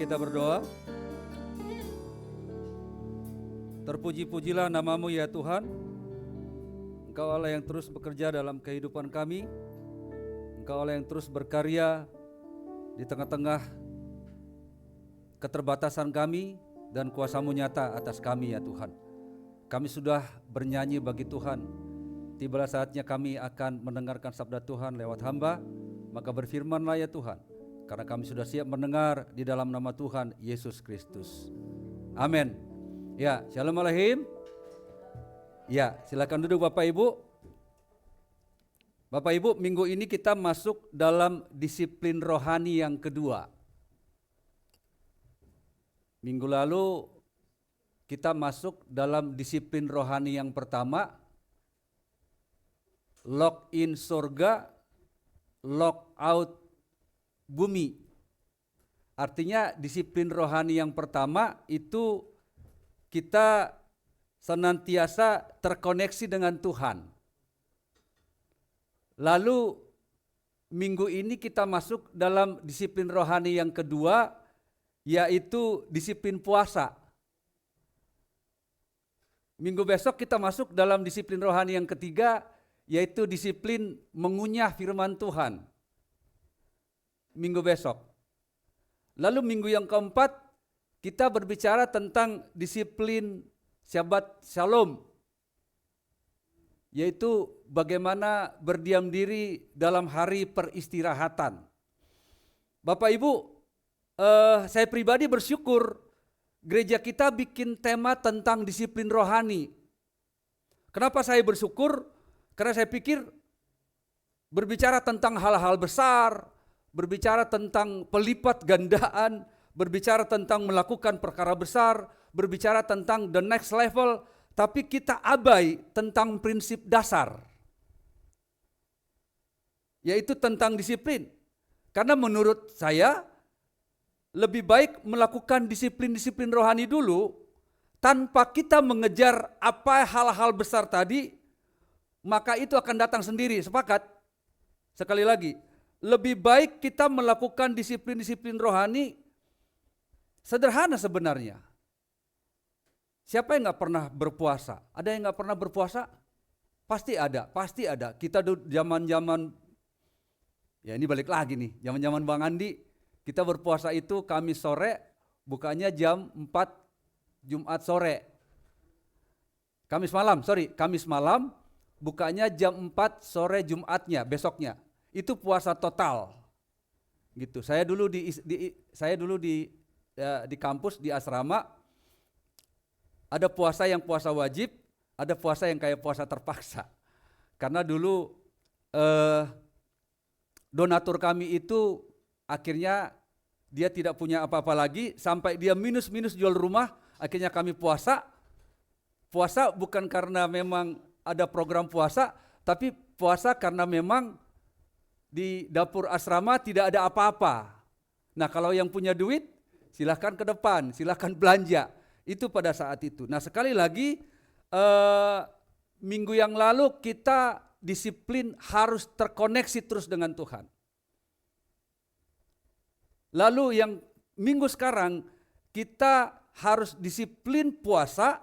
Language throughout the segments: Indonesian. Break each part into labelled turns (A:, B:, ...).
A: kita berdoa. Terpuji-pujilah nama-Mu ya Tuhan. Engkau Allah yang terus bekerja dalam kehidupan kami. Engkau Allah yang terus berkarya di tengah-tengah keterbatasan kami, dan kuasa-Mu nyata atas kami ya Tuhan. Kami sudah bernyanyi bagi Tuhan. Tibalah saatnya kami akan mendengarkan sabda Tuhan lewat hamba. Maka berfirmanlah ya Tuhan, karena kami sudah siap mendengar di dalam nama Tuhan Yesus Kristus. Amin. Ya, shalom aleichem. Ya, silakan duduk Bapak Ibu. Bapak Ibu, minggu ini kita masuk dalam disiplin rohani yang kedua. Minggu lalu kita masuk dalam disiplin rohani yang pertama, lock in surga, lock out bumi. Artinya disiplin rohani yang pertama itu kita senantiasa terkoneksi dengan Tuhan. Lalu minggu ini kita masuk dalam disiplin rohani yang kedua, yaitu disiplin puasa. Minggu besok kita masuk dalam disiplin rohani yang ketiga, yaitu disiplin mengunyah firman Tuhan. Minggu besok. Lalu minggu yang keempat kita berbicara tentang disiplin Shabbat Shalom, yaitu bagaimana berdiam diri dalam hari peristirahatan. Bapak Ibu, saya pribadi bersyukur gereja kita bikin tema tentang disiplin rohani. Kenapa saya bersyukur? Karena saya pikir berbicara tentang hal-hal besar, berbicara tentang pelipat gandaan, berbicara tentang melakukan perkara besar, berbicara tentang the next level, tapi kita abai tentang prinsip dasar, yaitu tentang disiplin. Karena menurut saya lebih baik melakukan disiplin-disiplin rohani dulu tanpa kita mengejar apa hal-hal besar tadi, maka itu akan datang sendiri. Sepakat? Sekali lagi, lebih baik kita melakukan disiplin-disiplin rohani sederhana sebenarnya. Siapa yang gak pernah berpuasa? Ada yang gak pernah berpuasa? Pasti ada, pasti ada. Kita zaman-zaman, ya ini balik lagi nih, zaman-zaman Bang Andi, kita berpuasa itu Kamis sore, bukanya jam 4 Jumat sore. Kamis malam, bukanya jam 4 sore Jumatnya, besoknya. Itu puasa total. Gitu. Saya dulu di kampus di asrama ada puasa yang puasa wajib, ada puasa yang kayak puasa terpaksa. Karena dulu donatur kami itu akhirnya dia tidak punya apa-apa lagi, sampai dia minus jual rumah, akhirnya kami puasa. Puasa bukan karena memang ada program puasa, tapi puasa karena memang di dapur asrama tidak ada apa-apa. Nah, kalau yang punya duit silahkan ke depan, silahkan belanja. Itu pada saat itu. Nah, sekali lagi minggu yang lalu kita disiplin harus terkoneksi terus dengan Tuhan. Lalu yang minggu sekarang kita harus disiplin puasa.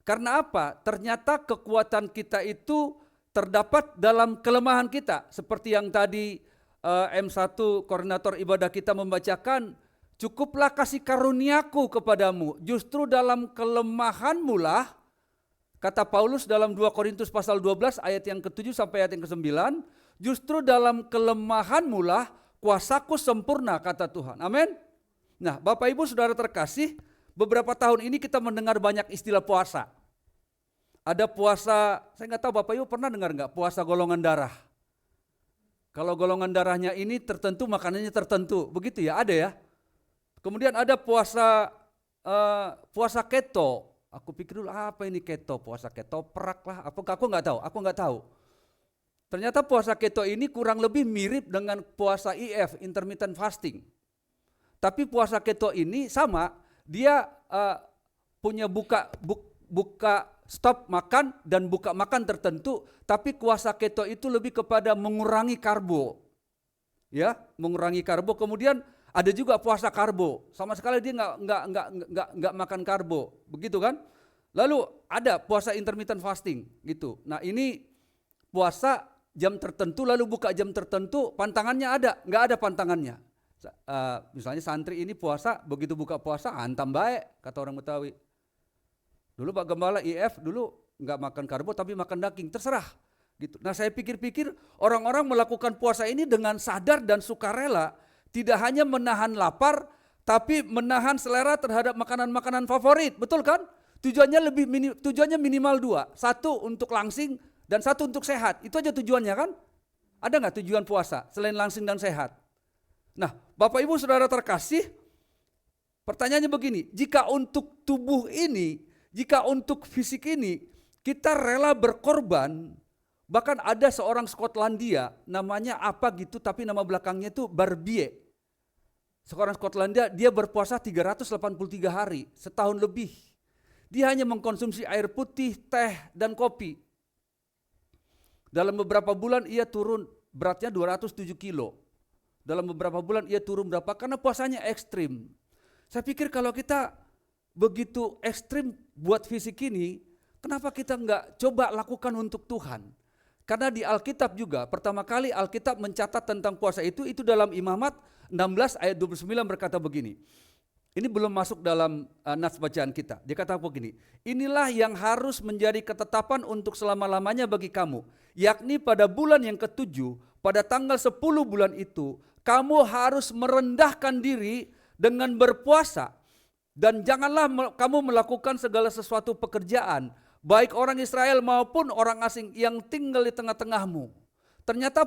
A: Karena apa? Ternyata kekuatan kita itu terdapat dalam kelemahan kita. Seperti yang tadi M1 koordinator ibadah kita membacakan, cukuplah kasih karuniaku kepadamu, justru dalam kelemahanmu lah, kata Paulus dalam 2 Korintus pasal 12 ayat yang ke-7 sampai ayat yang ke-9, justru dalam kelemahanmu lah kuasaku sempurna, kata Tuhan. Amin. Nah, Bapak Ibu Saudara terkasih, beberapa tahun ini kita mendengar banyak istilah puasa. Ada puasa, saya nggak tahu Bapak Ibu pernah dengar nggak, puasa golongan darah. Kalau golongan darahnya ini tertentu, makanannya tertentu, begitu ya, ada ya. Kemudian ada puasa keto. Aku pikir dulu apa ini keto, puasa keto perak lah, aku nggak tahu. Ternyata puasa keto ini kurang lebih mirip dengan puasa IF, intermittent fasting. Tapi puasa keto ini sama, dia punya buka stop makan dan buka makan tertentu, tapi puasa keto itu lebih kepada mengurangi karbo. Ya, mengurangi karbo. Kemudian Ada juga puasa karbo, sama sekali dia nggak makan karbo, begitu kan? Lalu ada puasa intermittent fasting gitu. Nah ini puasa jam tertentu lalu buka jam tertentu, pantangannya ada, nggak ada pantangannya. Misalnya santri ini puasa, begitu buka puasa hantam baik, kata orang Betawi. Dulu Pak Gembala IF dulu nggak makan karbo tapi makan daging, terserah gitu. Nah saya pikir-pikir orang-orang melakukan puasa ini dengan sadar dan sukarela, tidak hanya menahan lapar tapi menahan selera terhadap makanan-makanan favorit, betul kan? Tujuannya minimal dua, satu untuk langsing dan satu untuk sehat, itu aja tujuannya kan? Ada nggak tujuan puasa selain langsing dan sehat? Nah, Bapak Ibu Saudara terkasih, pertanyaannya begini, jika untuk tubuh ini, jika untuk fisik ini, kita rela berkorban, bahkan ada seorang Skotlandia, namanya apa gitu, tapi nama belakangnya itu Barbie. Seorang Skotlandia, dia berpuasa 383 hari, setahun lebih. Dia hanya mengkonsumsi air putih, teh, dan kopi. Dalam beberapa bulan ia turun beratnya 207 kilo. Dalam beberapa bulan ia turun berapa? Karena puasanya ekstrim. Saya pikir kalau kita begitu ekstrim buat fisik ini, kenapa kita nggak coba lakukan untuk Tuhan? Karena di Alkitab juga, pertama kali Alkitab mencatat tentang puasa itu dalam Imamat 16 ayat 29 berkata begini. Ini belum masuk dalam nas bacaan kita. Dia kata begini, inilah yang harus menjadi ketetapan untuk selama-lamanya bagi kamu, yakni pada bulan yang ke-7, pada tanggal 10 bulan itu, kamu harus merendahkan diri dengan berpuasa, dan janganlah kamu melakukan segala sesuatu pekerjaan, baik orang Israel maupun orang asing yang tinggal di tengah-tengahmu. Ternyata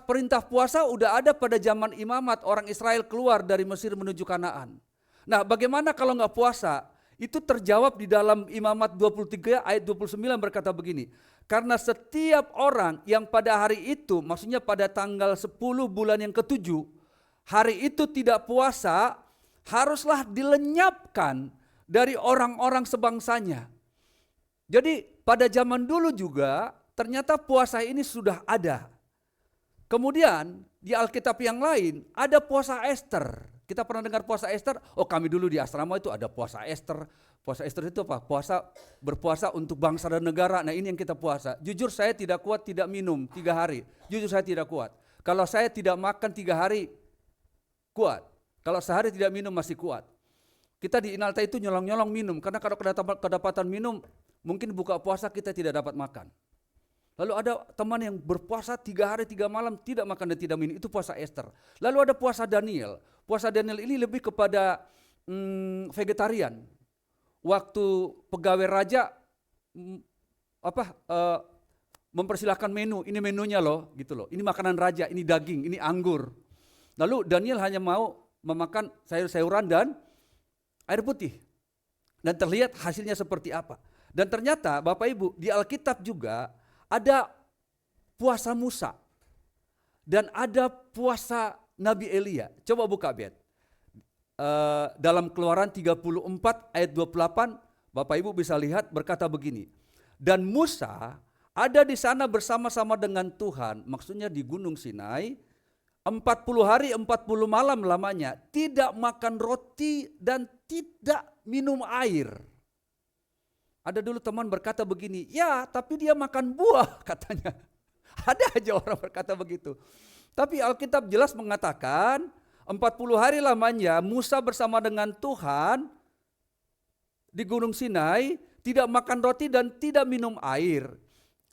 A: perintah puasa udah ada pada zaman Imamat, orang Israel keluar dari Mesir menuju Kanaan. Nah bagaimana kalau nggak puasa? Itu terjawab di dalam Imamat 23 ayat 29 berkata begini, karena setiap orang yang pada hari itu, maksudnya pada tanggal 10 bulan yang ke-7, hari itu tidak puasa, haruslah dilenyapkan dari orang-orang sebangsanya. Jadi pada zaman dulu juga ternyata puasa ini sudah ada. Kemudian di Alkitab yang lain ada puasa Ester. Kita pernah dengar puasa Ester? Oh kami dulu di asrama itu ada puasa Ester. Puasa Ester itu apa? Berpuasa untuk bangsa dan negara. Nah ini yang kita puasa. Jujur saya tidak kuat tidak minum 3 hari. Jujur saya tidak kuat. Kalau saya tidak makan 3 hari kuat. Kalau sehari tidak minum masih kuat. Kita di Inalta itu nyolong-nyolong minum. Karena kalau kedapatan minum mungkin buka puasa kita tidak dapat makan. Lalu ada teman yang berpuasa 3 hari 3 malam tidak makan dan tidak minum, itu puasa Ester. Lalu ada puasa Daniel. Puasa Daniel ini lebih kepada vegetarian. Waktu pegawai raja mempersilahkan menu, ini menunya loh, gitu loh. Ini makanan raja, ini daging, ini anggur. Lalu Daniel hanya mau memakan sayur-sayuran dan air putih. Dan terlihat hasilnya seperti apa. Dan ternyata Bapak Ibu di Alkitab juga ada puasa Musa dan ada puasa Nabi Elia. Coba buka Bet. Dalam Keluaran 34 ayat 28, Bapak Ibu bisa lihat berkata begini. Dan Musa ada di sana bersama-sama dengan Tuhan, maksudnya di Gunung Sinai, 40 hari 40 malam lamanya, tidak makan roti dan tidak minum air. Ada dulu teman berkata begini, ya tapi dia makan buah katanya. Ada aja orang berkata begitu. Tapi Alkitab jelas mengatakan 40 hari lamanya Musa bersama dengan Tuhan di Gunung Sinai, tidak makan roti dan tidak minum air.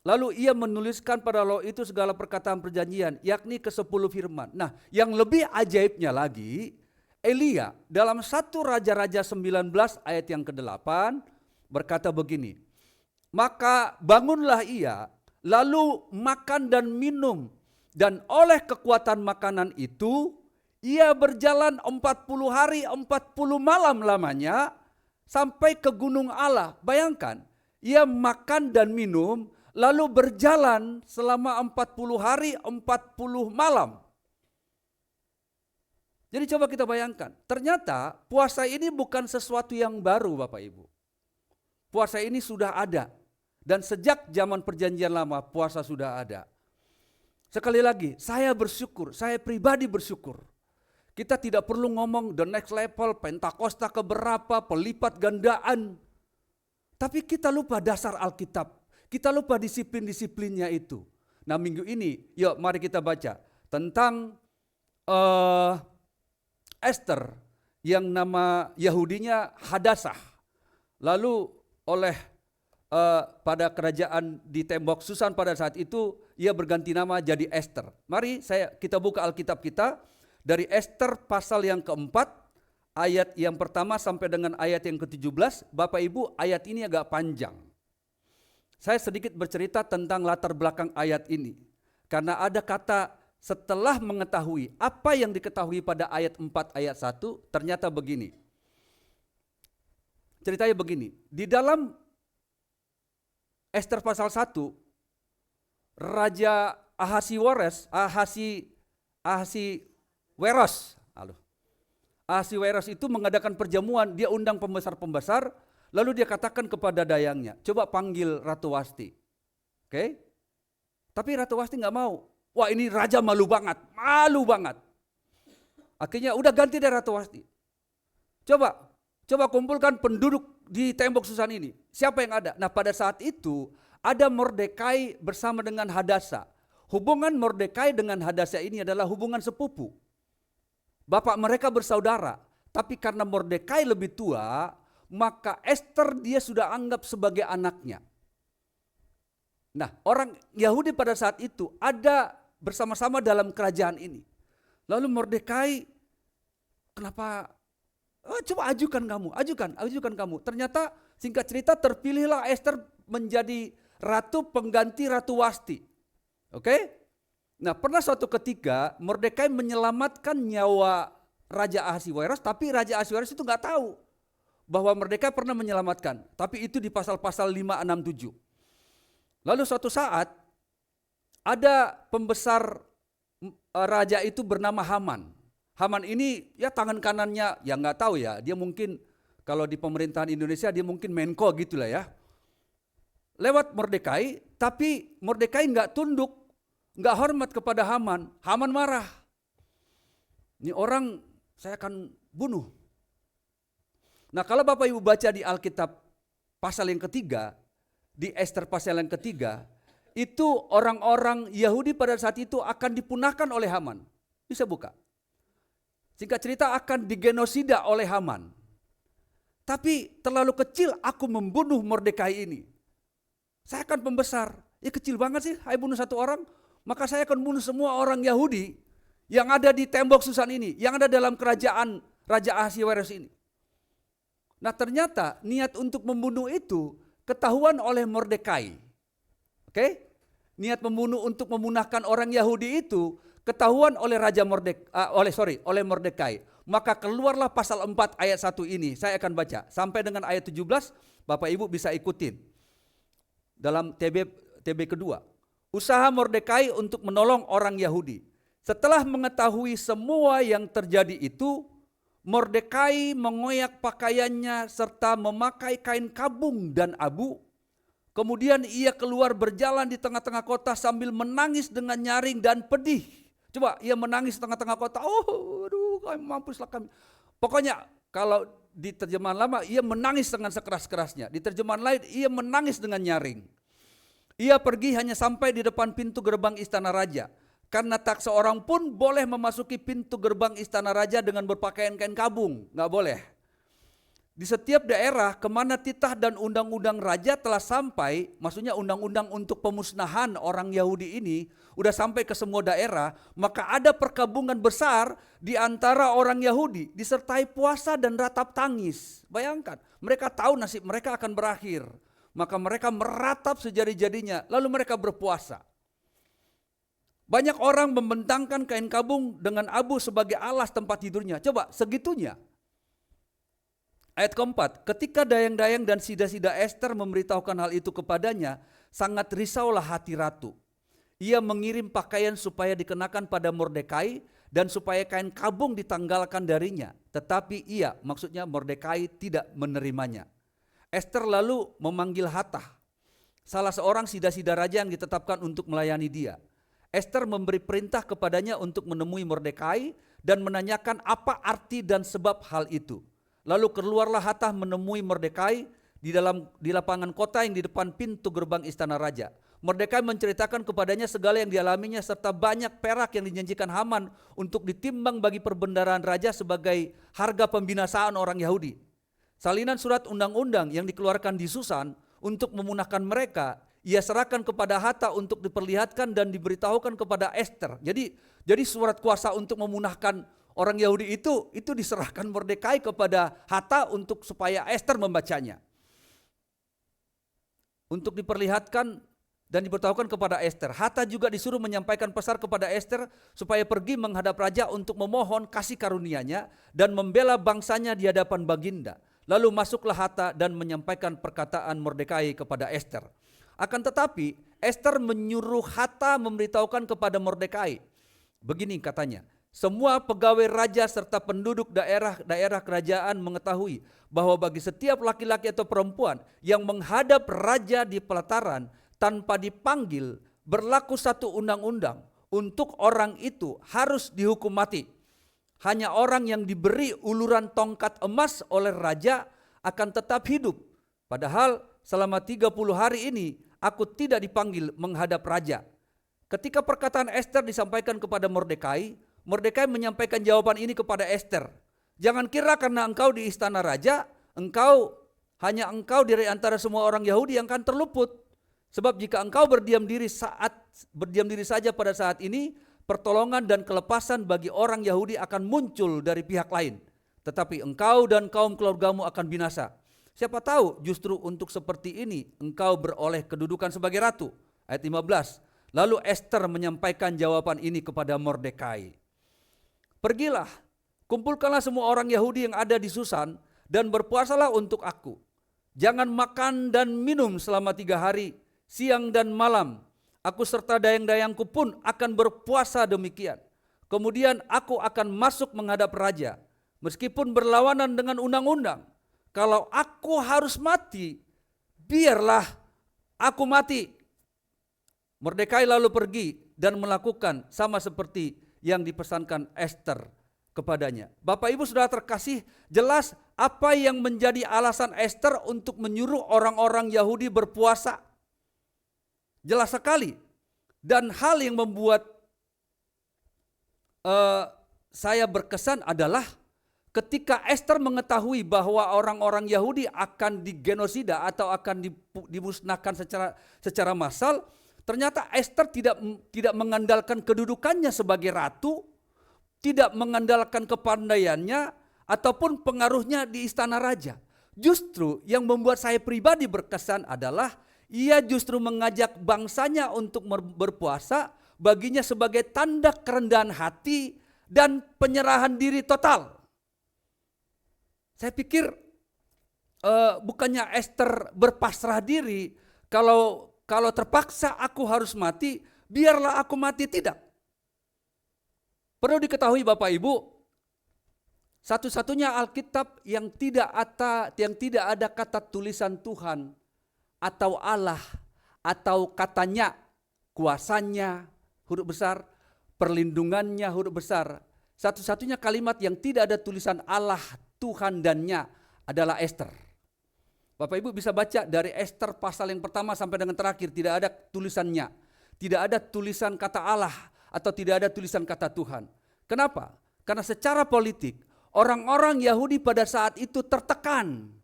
A: Lalu ia menuliskan pada loh itu segala perkataan perjanjian, yakni ke-10 firman. Nah yang lebih ajaibnya lagi, Elia dalam 1 Raja-Raja 19 ayat yang ke-8, berkata begini, maka bangunlah ia, lalu makan dan minum, dan oleh kekuatan makanan itu, ia berjalan 40 hari 40 malam lamanya, sampai ke gunung Allah. Bayangkan, ia makan dan minum, lalu berjalan selama 40 hari 40 malam. Jadi coba kita bayangkan, ternyata puasa ini bukan sesuatu yang baru Bapak Ibu. Puasa ini sudah ada. Dan sejak zaman perjanjian lama puasa sudah ada. Sekali lagi, saya bersyukur, saya pribadi bersyukur. Kita tidak perlu ngomong the next level, Pentakosta keberapa, pelipat gandaan. Tapi kita lupa dasar Alkitab. Kita lupa disiplin-disiplinnya itu. Nah minggu ini, yuk mari kita baca tentang Esther yang nama Yahudinya Hadasah. Lalu oleh pada kerajaan di tembok Susan pada saat itu, ia berganti nama jadi Esther. Mari kita buka Alkitab kita. Dari Esther pasal yang keempat, ayat yang pertama sampai dengan ayat yang ke-17, Bapak Ibu ayat ini agak panjang. Saya sedikit bercerita tentang latar belakang ayat ini. Karena ada kata setelah mengetahui, apa yang diketahui pada ayat 4 ayat 1, ternyata begini. Ceritanya begini, di dalam Esther pasal 1, Raja Ahasiweros itu mengadakan perjamuan, dia undang pembesar-pembesar, lalu dia katakan kepada dayangnya, coba panggil Ratu Wasti. Oke? Tapi Ratu Wasti nggak mau. Wah ini raja malu banget. Akhirnya udah ganti dari Ratu Wasti. Coba kumpulkan penduduk di tembok Susan ini. Siapa yang ada? Nah pada saat itu ada Mordekai bersama dengan Hadasa. Hubungan Mordekai dengan Hadasa ini adalah hubungan sepupu. Bapak mereka bersaudara, tapi karena Mordekai lebih tua, maka Esther dia sudah anggap sebagai anaknya. Nah, orang Yahudi pada saat itu ada bersama-sama dalam kerajaan ini. Lalu Mordekai, kenapa? Coba ajukan kamu. Ternyata singkat cerita terpilihlah Esther menjadi ratu pengganti Ratu Wasti. Oke? Nah, pernah suatu ketika Mordekai menyelamatkan nyawa Raja Ahasiweros, tapi Raja Ahasiweros itu nggak tahu bahwa Mordekai pernah menyelamatkan. Tapi itu di pasal-pasal 5, 6, 7. Lalu suatu saat ada pembesar raja itu bernama Haman. Haman ini ya tangan kanannya, ya nggak tahu ya, dia mungkin kalau di pemerintahan Indonesia dia mungkin Menko gitulah ya. Lewat Mordekai, tapi Mordekai nggak tunduk. Nggak hormat kepada Haman. Haman marah. Ini orang saya akan bunuh. Nah kalau Bapak Ibu baca di Alkitab pasal yang ketiga, di Esther pasal yang ketiga, itu orang-orang Yahudi pada saat itu akan dipunahkan oleh Haman. Bisa buka. Singkat cerita akan digenosida oleh Haman. Tapi terlalu kecil aku membunuh Mordekai ini. Saya akan pembesar. Ya kecil banget sih, saya bunuh satu orang. Maka saya akan bunuh semua orang Yahudi yang ada di tembok Susan ini, yang ada dalam kerajaan Raja Ahasiweros ini. Nah ternyata niat untuk membunuh itu ketahuan oleh Mordekai. Oke? Niat membunuh untuk memunahkan orang Yahudi itu ketahuan oleh oleh Mordekai. Maka keluarlah pasal 4 ayat 1 ini. Saya akan baca sampai dengan ayat 17, Bapak Ibu bisa ikutin. Dalam TB kedua. Usaha Mordekai untuk menolong orang Yahudi. Setelah mengetahui semua yang terjadi itu, Mordekai mengoyak pakaiannya serta memakai kain kabung dan abu. Kemudian ia keluar berjalan di tengah-tengah kota sambil menangis dengan nyaring dan pedih. Coba ia menangis di tengah-tengah kota. Oh, aduh, mampuslah kami. Pokoknya kalau di terjemahan lama ia menangis dengan sekeras-kerasnya. Di terjemahan lain ia menangis dengan nyaring. Ia pergi hanya sampai di depan pintu gerbang istana raja. Karena tak seorang pun boleh memasuki pintu gerbang istana raja dengan berpakaian kain kabung. Nggak boleh. Di setiap daerah kemana titah dan undang-undang raja telah sampai, maksudnya undang-undang untuk pemusnahan orang Yahudi ini, udah sampai ke semua daerah, maka ada perkabungan besar di antara orang Yahudi, disertai puasa dan ratap tangis. Bayangkan, mereka tahu nasib mereka akan berakhir. Maka mereka meratap sejadi-jadinya, lalu mereka berpuasa. Banyak orang membentangkan kain kabung dengan abu sebagai alas tempat tidurnya. Coba segitunya. Ayat keempat, ketika dayang-dayang dan sida-sida Esther memberitahukan hal itu kepadanya, sangat risaulah hati ratu. Ia mengirim pakaian supaya dikenakan pada Mordekai dan supaya kain kabung ditanggalkan darinya. Tetapi ia, maksudnya Mordekai, tidak menerimanya. Esther lalu memanggil Hatah, salah seorang sida-sida raja yang ditetapkan untuk melayani dia. Ester memberi perintah kepadanya untuk menemui Mordekai dan menanyakan apa arti dan sebab hal itu. Lalu keluarlah Hatah menemui Mordekai di lapangan kota yang di depan pintu gerbang istana raja. Mordekai menceritakan kepadanya segala yang dialaminya serta banyak perak yang dijanjikan Haman untuk ditimbang bagi perbendaharaan raja sebagai harga pembinasaan orang Yahudi. Salinan surat undang-undang yang dikeluarkan di Susan untuk memunahkan mereka, ia serahkan kepada Hatha untuk diperlihatkan dan diberitahukan kepada Ester. Jadi surat kuasa untuk memunahkan orang Yahudi itu diserahkan Mordekai kepada Hatha untuk supaya Ester membacanya. Untuk diperlihatkan dan diberitahukan kepada Ester. Hatha juga disuruh menyampaikan pesan kepada Ester supaya pergi menghadap raja untuk memohon kasih karunia-Nya dan membela bangsanya di hadapan baginda. Lalu masuklah Hatha dan menyampaikan perkataan Mordekai kepada Ester. Akan tetapi Ester menyuruh Hatha memberitahukan kepada Mordekai. Begini katanya, semua pegawai raja serta penduduk daerah kerajaan mengetahui bahwa bagi setiap laki-laki atau perempuan yang menghadap raja di pelataran tanpa dipanggil, berlaku satu undang-undang. Untuk orang itu harus dihukum mati. Hanya orang yang diberi uluran tongkat emas oleh raja akan tetap hidup. Padahal selama 30 hari ini aku tidak dipanggil menghadap raja. Ketika perkataan Ester disampaikan kepada Mordekai, Mordekai menyampaikan jawaban ini kepada Ester. Jangan kira karena engkau di istana raja, hanya engkau dari antara semua orang Yahudi yang akan terluput. Sebab jika engkau berdiam diri saja pada saat ini, pertolongan dan kelepasan bagi orang Yahudi akan muncul dari pihak lain. Tetapi engkau dan kaum keluargamu akan binasa. Siapa tahu justru untuk seperti ini engkau beroleh kedudukan sebagai ratu. Ayat 15. Lalu Ester menyampaikan jawaban ini kepada Mordekai. Pergilah, kumpulkanlah semua orang Yahudi yang ada di Susan dan berpuasalah untuk aku. Jangan makan dan minum selama 3 hari. Siang dan malam, aku serta dayang-dayangku pun akan berpuasa demikian. Kemudian aku akan masuk menghadap raja, meskipun berlawanan dengan undang-undang. Kalau aku harus mati, biarlah aku mati. Mordekai lalu pergi dan melakukan sama seperti yang dipesankan Ester kepadanya. Bapak Ibu Saudara terkasih, jelas apa yang menjadi alasan Ester untuk menyuruh orang-orang Yahudi berpuasa. Jelas sekali. Dan hal yang membuat saya berkesan adalah ketika Ester mengetahui bahwa orang-orang Yahudi akan digenosida atau akan dimusnahkan secara massal, ternyata Ester tidak mengandalkan kedudukannya sebagai ratu, tidak mengandalkan kepandaiannya ataupun pengaruhnya di istana raja. Justru yang membuat saya pribadi berkesan adalah ia justru mengajak bangsanya untuk berpuasa, baginya sebagai tanda kerendahan hati dan penyerahan diri total. Saya pikir bukannya Ester berpasrah diri, kalau terpaksa aku harus mati, biarlah aku mati, tidak. Perlu diketahui Bapak Ibu, satu-satunya Alkitab yang tidak ada kata tulisan Tuhan atau Allah, atau katanya, kuasanya, huruf besar, perlindungannya, huruf besar. Satu-satunya kalimat yang tidak ada tulisan Allah, Tuhan dan-Nya adalah Ester. Bapak Ibu bisa baca dari Ester pasal yang pertama sampai dengan terakhir, tidak ada tulisannya. Tidak ada tulisan kata Allah atau tidak ada tulisan kata Tuhan. Kenapa? Karena secara politik, orang-orang Yahudi pada saat itu tertekan.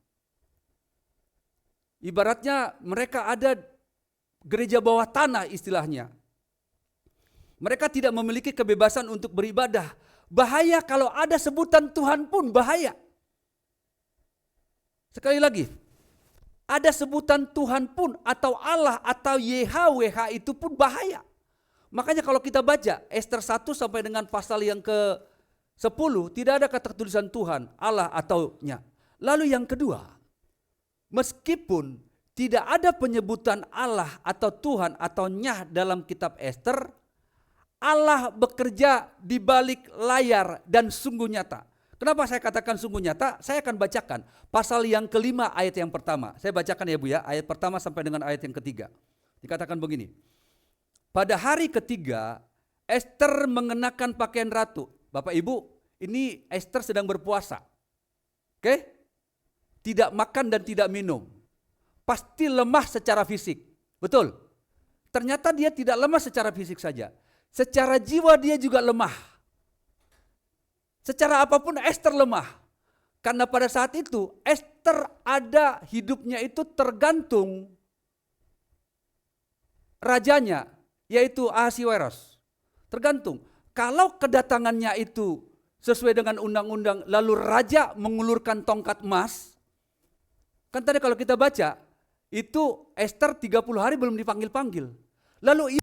A: Ibaratnya mereka ada gereja bawah tanah istilahnya. Mereka tidak memiliki kebebasan untuk beribadah. Bahaya kalau ada sebutan Tuhan pun bahaya. Sekali lagi, ada sebutan Tuhan pun atau Allah atau YHWH itu pun bahaya. Makanya kalau kita baca Ester 1 sampai dengan pasal yang ke-10 tidak ada kata tulisan Tuhan, Allah atau Nya. Lalu yang kedua, meskipun tidak ada penyebutan Allah atau Tuhan atau Nya dalam kitab Ester, Allah bekerja di balik layar dan sungguh nyata. Kenapa saya katakan sungguh nyata? Saya akan bacakan pasal yang ke-5 ayat yang pertama. Saya bacakan ya Bu ya, ayat pertama sampai dengan ayat yang ketiga. Dikatakan begini. pada hari ketiga, Ester mengenakan pakaian ratu. Bapak Ibu, ini Ester sedang berpuasa. Oke? Tidak makan dan tidak minum. Pasti lemah secara fisik. Betul? Ternyata dia tidak lemah secara fisik saja. Secara jiwa dia juga lemah. Secara apapun Ester lemah. Karena pada saat itu Ester ada hidupnya itu tergantung rajanya, yaitu Ahasiweros. Tergantung. Kalau kedatangannya itu sesuai dengan undang-undang, lalu raja mengulurkan tongkat emas. Kan tadi kalau kita baca, itu Ester 30 hari belum dipanggil-panggil. Lalu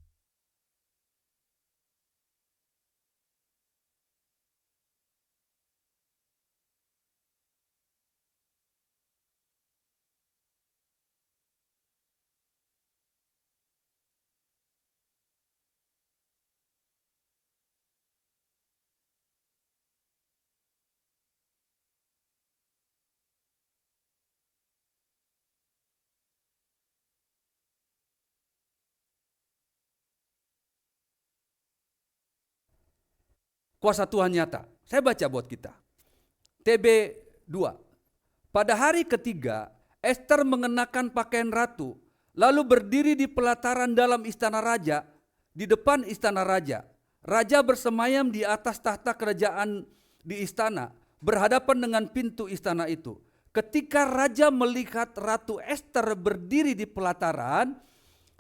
A: kuasa Tuhan nyata. Saya baca buat kita. TB 2. Pada hari ketiga, Ester mengenakan pakaian ratu, lalu berdiri di pelataran dalam istana raja, di depan istana raja. Raja bersemayam di atas tahta kerajaan di istana, berhadapan dengan pintu istana itu. Ketika raja melihat Ratu Ester berdiri di pelataran,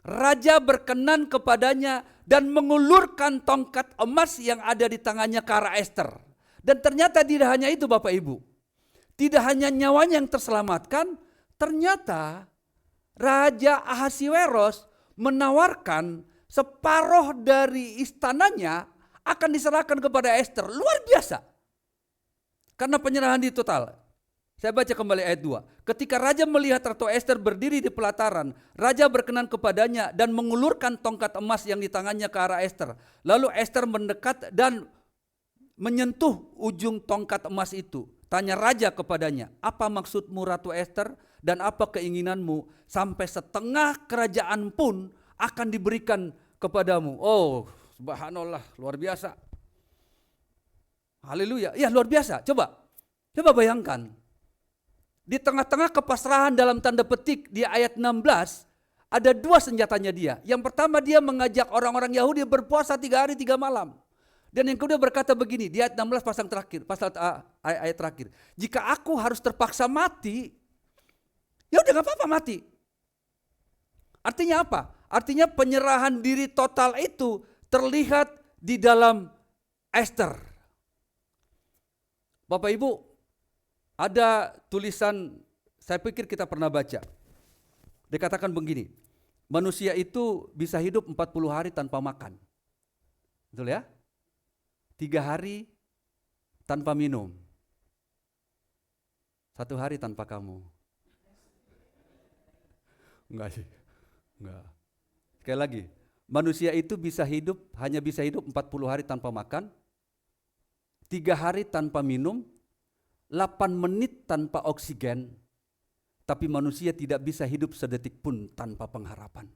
A: raja berkenan kepadanya dan mengulurkan tongkat emas yang ada di tangannya ke arah Ester. Dan ternyata tidak hanya itu Bapak Ibu. Tidak hanya nyawanya yang terselamatkan, ternyata Raja Ahasiweros menawarkan separuh dari istananya akan diserahkan kepada Ester. Luar biasa. Karena penyerahan di total. Saya baca kembali ayat 2. Ketika raja melihat Ratu Ester berdiri di pelataran, raja berkenan kepadanya dan mengulurkan tongkat emas yang di tangannya ke arah Ester. Lalu Ester mendekat dan menyentuh ujung tongkat emas itu. Tanya raja kepadanya, apa maksudmu Ratu Ester dan apa keinginanmu? Sampai setengah kerajaan pun akan diberikan kepadamu. Oh, subhanallah, luar biasa. Haleluya, ya luar biasa. Coba bayangkan. Di tengah-tengah kepasrahan dalam tanda petik di ayat 16, ada dua senjatanya dia. Yang pertama dia mengajak orang-orang Yahudi berpuasa 3 hari 3 malam. Dan yang kedua berkata begini, di ayat 16 ayat terakhir. Jika aku harus terpaksa mati, ya udah gak apa-apa mati. Artinya apa? Artinya penyerahan diri total itu terlihat di dalam Ester. Bapak Ibu, ada tulisan, saya pikir kita pernah baca. Dikatakan begini, manusia itu bisa hidup 40 hari tanpa makan. Betul ya? 3 hari tanpa minum. 1 hari tanpa kamu. Enggak sih. Enggak. Sekali lagi, manusia itu hanya bisa hidup 40 hari tanpa makan, 3 hari tanpa minum, 8 menit tanpa oksigen, tapi manusia tidak bisa hidup sedetik pun tanpa pengharapan.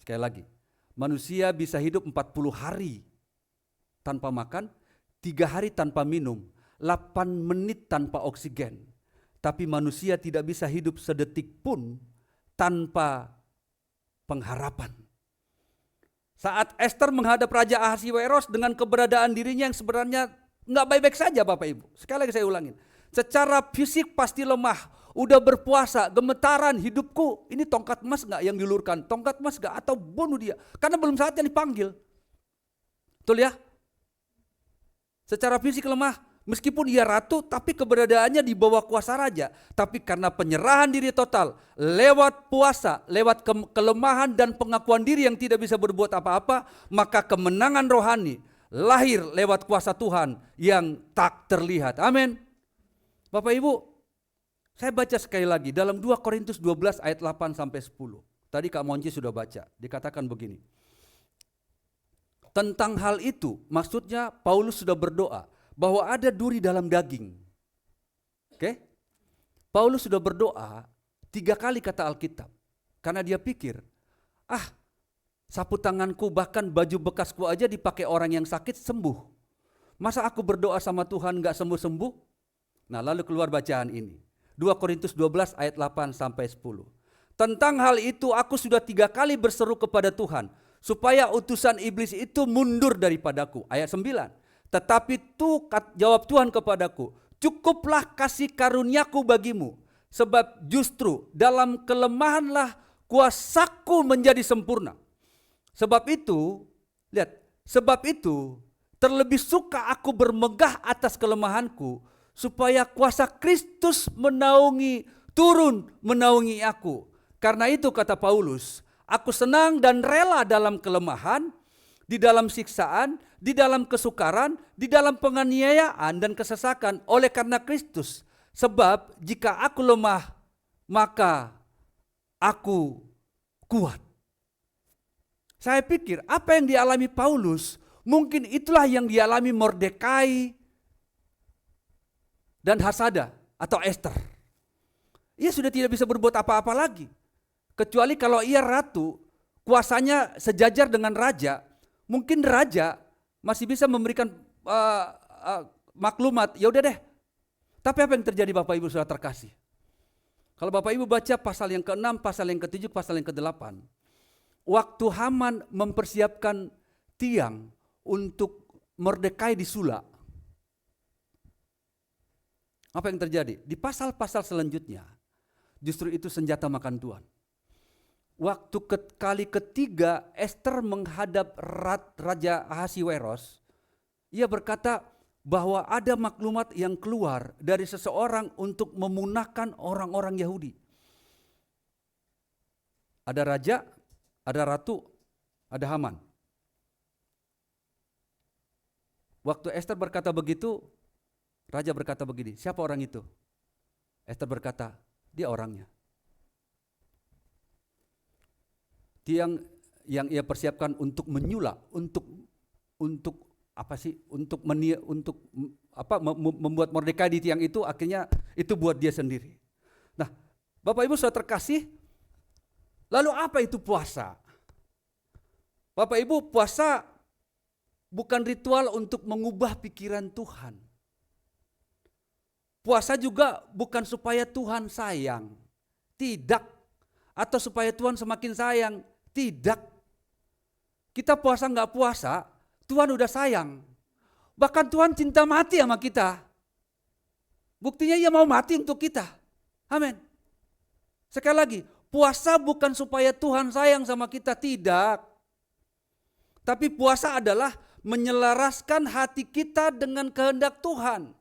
A: Sekali lagi, manusia bisa hidup 40 hari tanpa makan, 3 hari tanpa minum, 8 menit tanpa oksigen, tapi manusia tidak bisa hidup sedetik pun tanpa pengharapan. Saat Ester menghadap Raja Ahasiweros dengan keberadaan dirinya yang sebenarnya nggak baik-baik saja Bapak Ibu. Sekali lagi saya ulangin. Secara fisik pasti lemah. Udah berpuasa, gemetaran hidupku. Ini tongkat emas nggak yang diulurkan? Tongkat emas nggak? Atau bunuh dia? Karena belum saatnya dipanggil. Betul ya? Secara fisik lemah. Meskipun dia ratu, tapi keberadaannya di bawah kuasa raja. Tapi karena penyerahan diri total, lewat puasa, lewat kelemahan dan pengakuan diri yang tidak bisa berbuat apa-apa, maka kemenangan rohani lahir lewat kuasa Tuhan yang tak terlihat. Amin. Bapak Ibu, saya baca sekali lagi dalam 2 Korintus 12 ayat 8 sampai 10. Tadi Kak Monci sudah baca, dikatakan begini. Tentang hal itu, maksudnya Paulus sudah berdoa bahwa ada duri dalam daging. Oke? Paulus sudah berdoa 3 kali kata Alkitab. Karena dia pikir, Sapu tanganku, bahkan baju bekasku aja dipakai orang yang sakit sembuh. Masa aku berdoa sama Tuhan gak sembuh-sembuh? Nah, lalu keluar bacaan ini. 2 Korintus 12 ayat 8 sampai 10. Tentang hal itu aku sudah 3 kali berseru kepada Tuhan, supaya utusan iblis itu mundur daripadaku. Ayat 9. Tetapi jawab Tuhan kepadaku, cukuplah kasih karuniaku bagimu, sebab justru dalam kelemahanlah kuasaku menjadi sempurna. Sebab itu terlebih suka aku bermegah atas kelemahanku, supaya kuasa Kristus turun menaungi aku. Karena itu kata Paulus, aku senang dan rela dalam kelemahan, di dalam siksaan, di dalam kesukaran, di dalam penganiayaan dan kesesakan oleh karena Kristus. Sebab jika aku lemah, maka aku kuat. Saya pikir apa yang dialami Paulus, mungkin itulah yang dialami Mordekai dan Hasada atau Esther. Ia sudah tidak bisa berbuat apa-apa lagi. Kecuali kalau ia ratu, kuasanya sejajar dengan raja, mungkin raja masih bisa memberikan maklumat, ya udah deh. Tapi apa yang terjadi Bapak Ibu Saudara terkasih? Kalau Bapak Ibu baca pasal yang ke-6, pasal yang ke-7, pasal yang ke-8, waktu Haman mempersiapkan tiang untuk Mordekai disulak, apa yang terjadi? Di pasal-pasal selanjutnya, justru itu senjata makan tuan. Waktu kali ketiga Esther menghadap Raja Ahasiweros, ia berkata bahwa ada maklumat yang keluar dari seseorang untuk memunahkan orang-orang Yahudi. Ada raja, ada ratu, ada Haman. Waktu Esther berkata begitu, raja berkata begini, siapa orang itu? Esther berkata, dia orangnya. Tiang yang ia persiapkan untuk menyulak, untuk apa sih? Untuk membuat Mordekai di tiang itu, akhirnya itu buat dia sendiri. Nah, Bapak Ibu Saudara terkasih, lalu apa itu puasa? Bapak Ibu, puasa bukan ritual untuk mengubah pikiran Tuhan. Puasa juga bukan supaya Tuhan sayang. Tidak. Atau supaya Tuhan semakin sayang. Tidak. Kita puasa nggak puasa, Tuhan udah sayang. Bahkan Tuhan cinta mati sama kita. Buktinya ia mau mati untuk kita. Amin. Sekali lagi, puasa bukan supaya Tuhan sayang sama kita, tidak. Tapi puasa adalah menyelaraskan hati kita dengan kehendak Tuhan.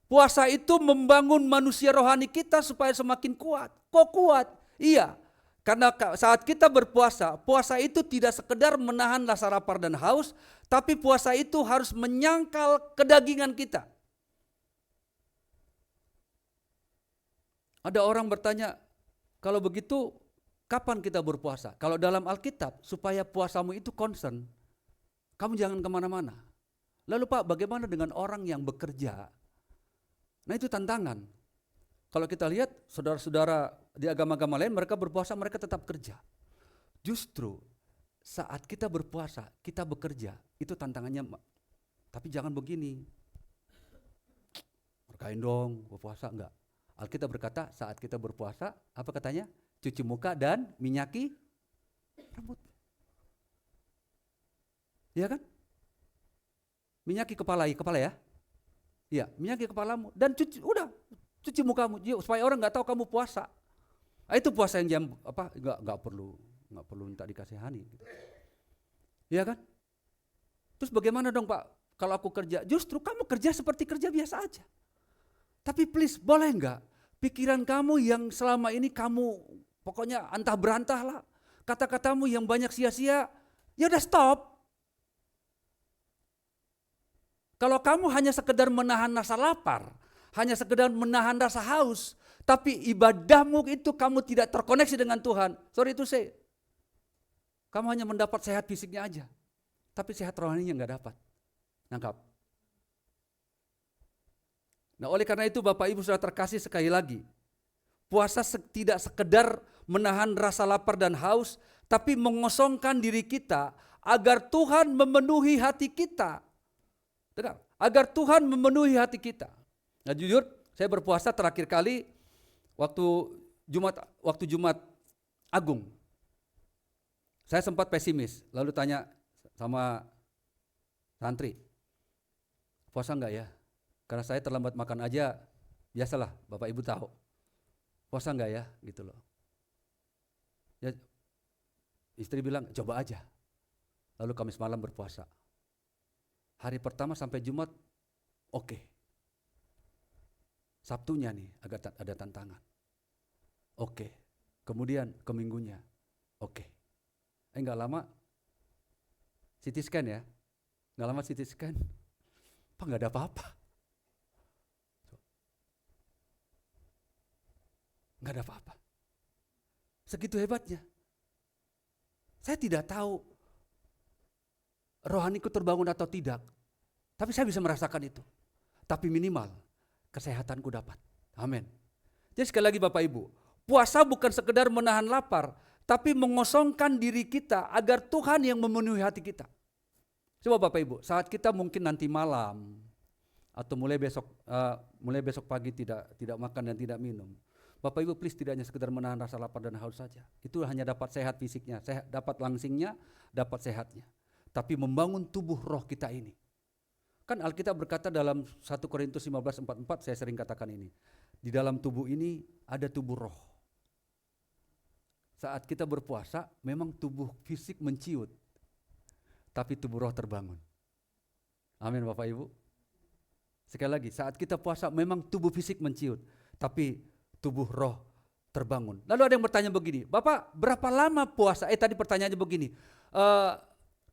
A: Puasa itu membangun manusia rohani kita supaya semakin kuat. Kok kuat? Iya, karena saat kita berpuasa, puasa itu tidak sekedar menahan rasa lapar dan haus, tapi puasa itu harus menyangkal kedagingan kita. Ada orang bertanya, kalau begitu kapan kita berpuasa? Kalau dalam Alkitab, supaya puasamu itu concern, kamu jangan kemana-mana. Lalu Pak, bagaimana dengan orang yang bekerja? Nah itu tantangan. Kalau kita lihat saudara-saudara di agama-agama lain, mereka berpuasa, mereka tetap kerja. Justru saat kita berpuasa, kita bekerja, itu tantangannya. Tapi jangan begini, berkain dong, berpuasa enggak. Alkitab berkata saat kita berpuasa, apa katanya? Cuci muka dan minyaki rambut. Iya kan? Minyaki kepala ya. Iya, minyaki kepalamu dan cuci mukamu supaya orang nggak tahu kamu puasa. Nah, itu puasa yang nggak perlu minta dikasihani. Gitu. Iya kan? Terus bagaimana dong Pak kalau aku kerja? Justru kamu kerja seperti kerja biasa aja. Tapi please boleh nggak pikiran kamu yang selama ini kamu pokoknya antah berantah lah, kata-katamu yang banyak sia-sia, ya udah stop. Kalau kamu hanya sekedar menahan rasa lapar, hanya sekedar menahan rasa haus, tapi ibadahmu itu kamu tidak terkoneksi dengan Tuhan, sorry to say, kamu hanya mendapat sehat fisiknya aja, tapi sehat rohaninya nggak dapat. Nangkap? Nah oleh karena itu Bapak Ibu Saudara terkasih sekali lagi, Puasa tidak sekedar menahan rasa lapar dan haus, tapi mengosongkan diri kita agar Tuhan memenuhi hati kita. Dengar, agar Tuhan memenuhi hati kita. Nah jujur, saya berpuasa terakhir kali waktu Jumat Agung. Saya sempat pesimis, lalu tanya sama santri, puasa enggak ya? Karena saya terlambat makan aja, biasalah Bapak Ibu tahu. Puasa enggak ya? Gitu loh. Ya, istri bilang, coba aja. Lalu Kamis malam berpuasa. Hari pertama sampai Jumat, oke. Sabtunya nih agak ada tantangan. Oke. Kemudian ke minggunya, oke. Enggak lama, CT scan ya. Enggak lama CT scan, enggak ada apa-apa. Enggak ada apa-apa. Segitu hebatnya. Saya tidak tahu rohaniku terbangun atau tidak. Tapi saya bisa merasakan itu. Tapi minimal kesehatanku dapat. Amin. Jadi sekali lagi Bapak Ibu, puasa bukan sekedar menahan lapar, tapi mengosongkan diri kita agar Tuhan yang memenuhi hati kita. Coba Bapak Ibu, saat kita mungkin nanti malam atau mulai besok pagi tidak makan dan tidak minum. Bapak Ibu please tidak hanya sekedar menahan rasa lapar dan haus saja. Itu hanya dapat sehat fisiknya, dapat langsingnya, dapat sehatnya. Tapi membangun tubuh roh kita ini. Kan Alkitab berkata dalam 1 Korintus 15:44, saya sering katakan ini. Di dalam tubuh ini ada tubuh roh. Saat kita berpuasa memang tubuh fisik menciut. Tapi tubuh roh terbangun. Amin Bapak Ibu. Sekali lagi, saat kita puasa memang tubuh fisik menciut. Tapi tubuh roh terbangun. Lalu ada yang bertanya begini, Bapak berapa lama puasa? Tadi pertanyaannya begini,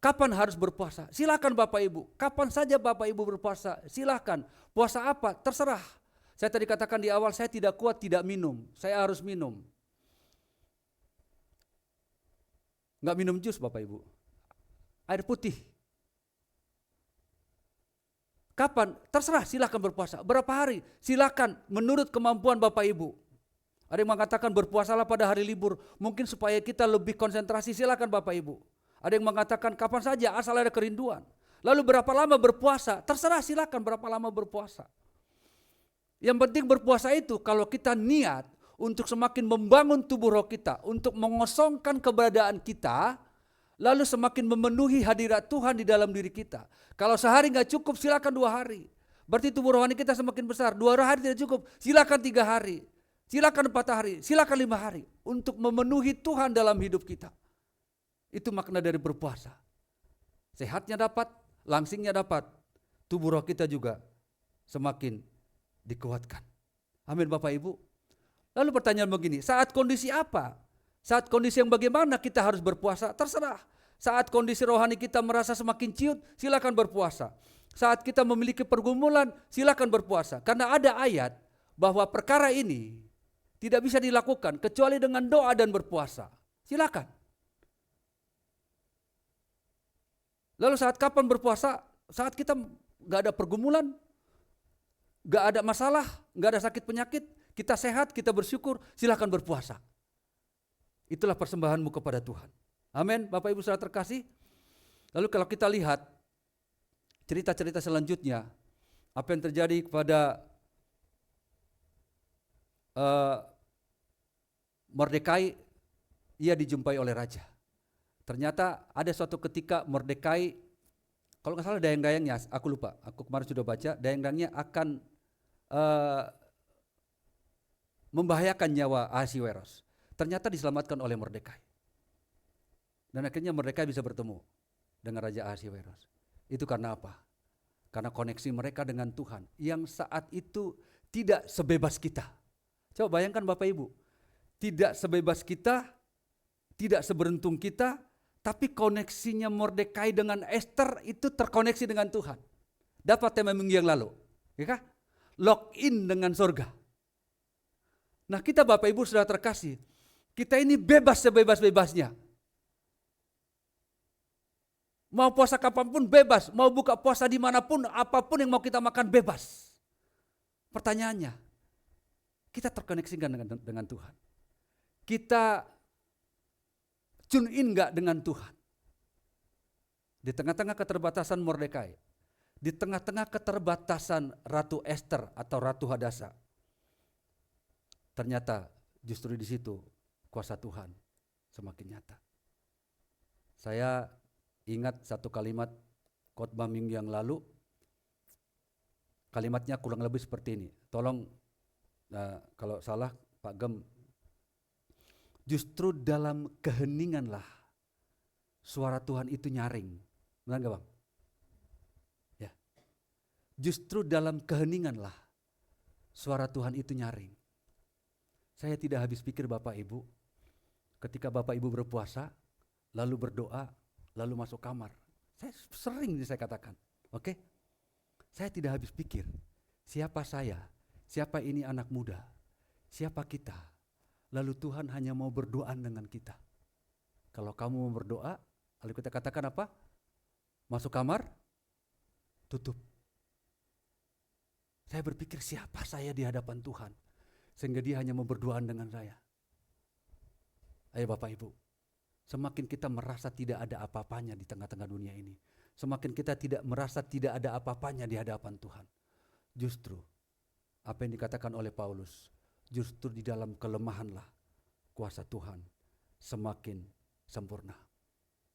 A: kapan harus berpuasa? Silakan Bapak Ibu, kapan saja Bapak Ibu berpuasa, silakan. Puasa apa? Terserah. Saya tadi katakan di awal, saya tidak kuat tidak minum, saya harus minum. Enggak minum jus Bapak Ibu, air putih. Kapan? Terserah, silakan berpuasa. Berapa hari? Silakan, menurut kemampuan Bapak Ibu. Ada yang mengatakan berpuasalah pada hari libur, mungkin supaya kita lebih konsentrasi, silakan Bapak Ibu. Ada yang mengatakan kapan saja asal ada kerinduan. Lalu berapa lama berpuasa? Terserah, silakan berapa lama berpuasa. Yang penting berpuasa itu kalau kita niat untuk semakin membangun tubuh roh kita, untuk mengosongkan keberadaan kita, lalu semakin memenuhi hadirat Tuhan di dalam diri kita. Kalau sehari gak cukup, silakan 2 hari. Berarti tubuh rohani kita semakin besar. 2 hari tidak cukup, silakan 3 hari. Silakan 4 hari, silakan 5 hari. Untuk memenuhi Tuhan dalam hidup kita. Itu makna dari berpuasa. Sehatnya dapat, langsingnya dapat. Tubuh roh kita juga semakin dikuatkan. Amin Bapak Ibu. Lalu pertanyaan begini, saat kondisi apa? Saat kondisi yang bagaimana kita harus berpuasa? Terserah. Saat kondisi rohani kita merasa semakin ciut, silakan berpuasa. Saat kita memiliki pergumulan, silakan berpuasa. Karena ada ayat bahwa perkara ini tidak bisa dilakukan kecuali dengan doa dan berpuasa. Silakan. Lalu saat kapan berpuasa? Saat kita gak ada pergumulan, gak ada masalah, gak ada sakit penyakit, kita sehat, kita bersyukur, silakan berpuasa. Itulah persembahanmu kepada Tuhan. Amin, Bapak Ibu saudara terkasih. Lalu kalau kita lihat cerita-cerita selanjutnya, apa yang terjadi kepada Mordekai, ia dijumpai oleh raja. Ternyata ada suatu ketika Mordekai, kalau nggak salah dayang-dayangnya, aku lupa, aku kemarin sudah baca, dayang-dayangnya akan membahayakan nyawa Ahasiweros. Ternyata diselamatkan oleh Mordekai. Dan akhirnya Mordekai bisa bertemu dengan Raja Ahasiweros. Itu karena apa? Karena koneksi mereka dengan Tuhan yang saat itu tidak sebebas kita. Coba bayangkan Bapak Ibu, tidak sebebas kita, tidak seberuntung kita, tapi koneksinya Mordekai dengan Esther itu terkoneksi dengan Tuhan. Dapat tema minggu yang lalu, ya kah? Lock in dengan surga. Nah kita Bapak Ibu sudah terkasih, kita ini bebas sebebas-bebasnya. Mau puasa kapanpun bebas, mau buka puasa dimanapun, apapun yang mau kita makan bebas. Pertanyaannya, Kita terkoneksikan dengan Tuhan. Kita tune in nggak dengan Tuhan? Di tengah-tengah keterbatasan Mordekai, di tengah-tengah keterbatasan Ratu Esther atau Ratu Hadasa, ternyata justru di situ kuasa Tuhan semakin nyata. Saya ingat satu kalimat khotbah minggu yang lalu, kalimatnya kurang lebih seperti ini. Tolong kalau salah Pak Gem, justru dalam keheninganlah suara Tuhan itu nyaring. Benar gak Bang? Ya. Justru dalam keheninganlah suara Tuhan itu nyaring. Saya tidak habis pikir Bapak Ibu, ketika Bapak Ibu berpuasa, lalu berdoa, lalu masuk kamar. Saya sering saya katakan, oke? Saya tidak habis pikir, siapa saya, siapa ini anak muda, siapa kita. Lalu Tuhan hanya mau berdoa dengan kita. Kalau kamu mau berdoa, lalu kita katakan apa? Masuk kamar, tutup. Saya berpikir siapa saya di hadapan Tuhan, sehingga dia hanya mau berdoa dengan saya. Ayo Bapak Ibu, semakin kita merasa tidak ada apa-apanya di tengah-tengah dunia ini, semakin kita tidak merasa tidak ada apa-apanya di hadapan Tuhan. Justru, apa yang dikatakan oleh Paulus, justru di dalam kelemahanlah kuasa Tuhan semakin sempurna.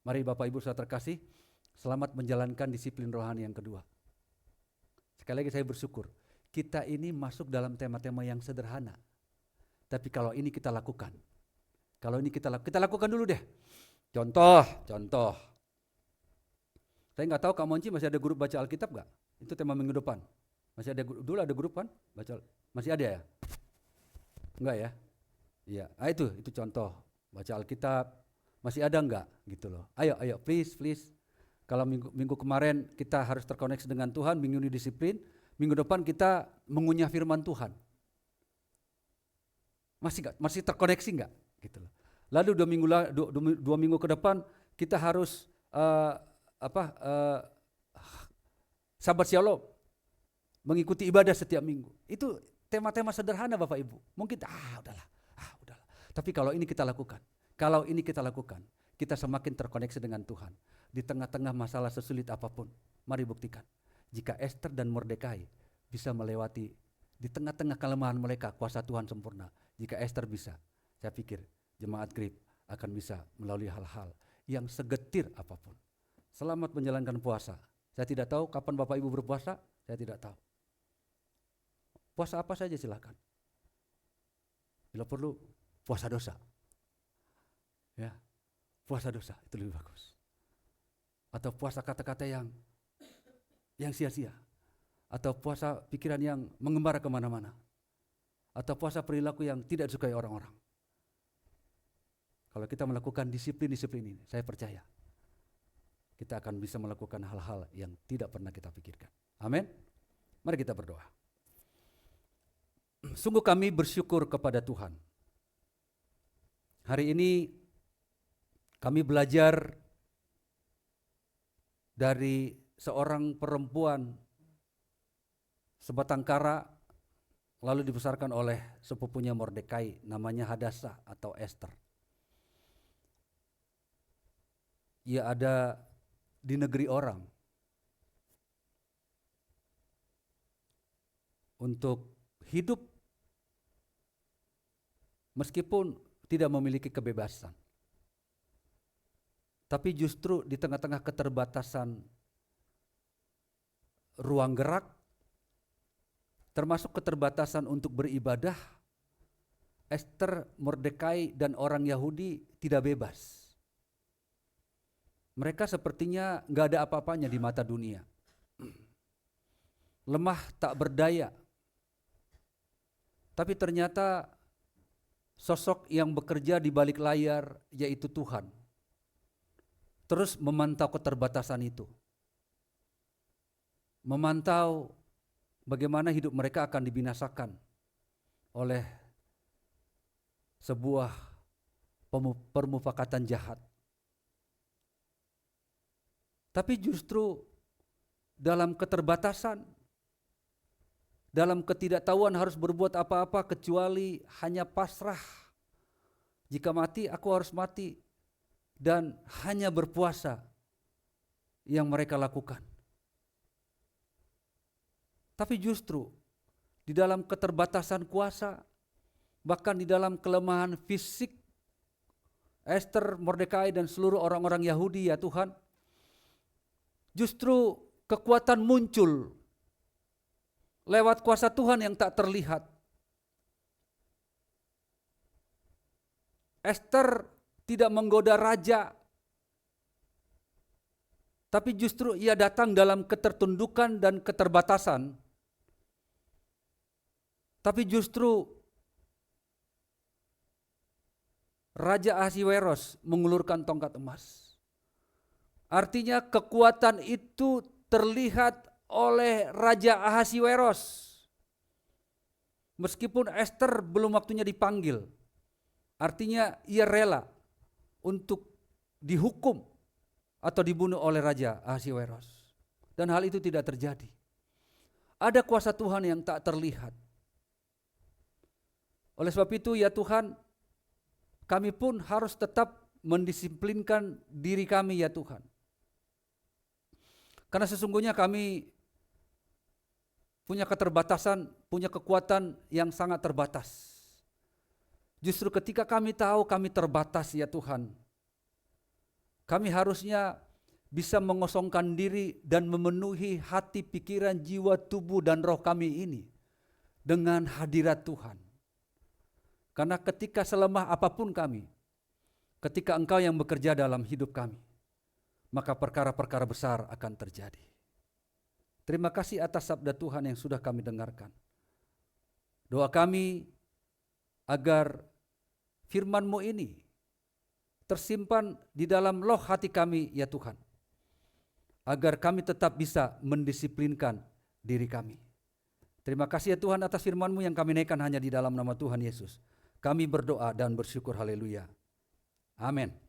A: Mari Bapak Ibu saudara terkasih, selamat menjalankan disiplin rohani yang kedua. Sekali lagi saya bersyukur, kita ini masuk dalam tema-tema yang sederhana. Tapi kalau ini kita lakukan, kita lakukan dulu deh. Contoh. Saya nggak tahu Kak Monci masih ada grup baca Alkitab nggak? Itu tema minggu depan. Masih ada, dulu ada grup kan? Masih ada ya? Enggak ya? Iya, itu contoh. Baca Alkitab, masih ada enggak? Gitu loh. Ayo, please. Kalau minggu kemarin kita harus terkoneksi dengan Tuhan, minggu ini disiplin, minggu depan kita mengunyah firman Tuhan. Masih terkoneksi enggak? Gitu loh. Lalu 2 minggu ke depan kita harus sabat shalom, mengikuti ibadah setiap minggu. Itu tema-tema sederhana Bapak Ibu. Mungkin udahlah. Tapi kalau ini kita lakukan, kita semakin terkoneksi dengan Tuhan. Di tengah-tengah masalah sesulit apapun, mari buktikan. Jika Esther dan Mordekai bisa melewati di tengah-tengah kelemahan mereka, kuasa Tuhan sempurna. Jika Esther bisa, saya pikir jemaat GRIP akan bisa melalui hal-hal yang segetir apapun. Selamat menjalankan puasa. Saya tidak tahu kapan Bapak Ibu berpuasa, saya tidak tahu. Puasa apa saja silakan. Bila perlu puasa dosa. Ya. Puasa dosa itu lebih bagus. Atau puasa kata-kata yang sia-sia. Atau puasa pikiran yang mengembara kemana-mana. Atau puasa perilaku yang tidak disukai orang-orang. Kalau kita melakukan disiplin-disiplin ini, saya percaya kita akan bisa melakukan hal-hal yang tidak pernah kita pikirkan. Amin. Mari kita berdoa. Sungguh kami bersyukur kepada Tuhan. Hari ini kami belajar dari seorang perempuan sebatang kara, lalu dibesarkan oleh sepupunya Mordekai, namanya Hadasa atau Esther. Ia ada di negeri orang untuk hidup meskipun tidak memiliki kebebasan. Tapi justru di tengah-tengah keterbatasan ruang gerak, termasuk keterbatasan untuk beribadah, Esther, Mordekai, dan orang Yahudi tidak bebas. Mereka sepertinya nggak ada apa-apanya di mata dunia. Lemah tak berdaya. Tapi ternyata sosok yang bekerja di balik layar yaitu Tuhan terus memantau keterbatasan itu. Memantau bagaimana hidup mereka akan dibinasakan oleh sebuah permufakatan jahat. Tapi justru dalam keterbatasan, dalam ketidaktahuan harus berbuat apa-apa kecuali hanya pasrah. Jika mati, aku harus mati. Dan hanya berpuasa yang mereka lakukan. Tapi justru di dalam keterbatasan kuasa, bahkan di dalam kelemahan fisik, Ester, Mordekai, dan seluruh orang-orang Yahudi, ya Tuhan, justru kekuatan muncul lewat kuasa Tuhan yang tak terlihat. Ester tidak menggoda raja, tapi justru ia datang dalam ketertundukan dan keterbatasan. Tapi justru Raja Ahasiweros mengulurkan tongkat emas. Artinya kekuatan itu terlihat oleh Raja Ahasiweros. Meskipun Ester belum waktunya dipanggil. Artinya ia rela untuk dihukum atau dibunuh oleh Raja Ahasiweros. Dan hal itu tidak terjadi. Ada kuasa Tuhan yang tak terlihat. Oleh sebab itu ya Tuhan, kami pun harus tetap mendisiplinkan diri kami ya Tuhan. Karena sesungguhnya kami punya keterbatasan, punya kekuatan yang sangat terbatas. Justru ketika kami tahu kami terbatas ya Tuhan, kami harusnya bisa mengosongkan diri dan memenuhi hati, pikiran, jiwa, tubuh, dan roh kami ini dengan hadirat Tuhan. Karena ketika selemah apapun kami, ketika Engkau yang bekerja dalam hidup kami, maka perkara-perkara besar akan terjadi. Terima kasih atas sabda Tuhan yang sudah kami dengarkan. Doa kami agar firman-Mu ini tersimpan di dalam loh hati kami ya Tuhan, agar kami tetap bisa mendisiplinkan diri kami. Terima kasih ya Tuhan atas firman-Mu yang kami naikkan hanya di dalam nama Tuhan Yesus. Kami berdoa dan bersyukur, haleluya. Amin.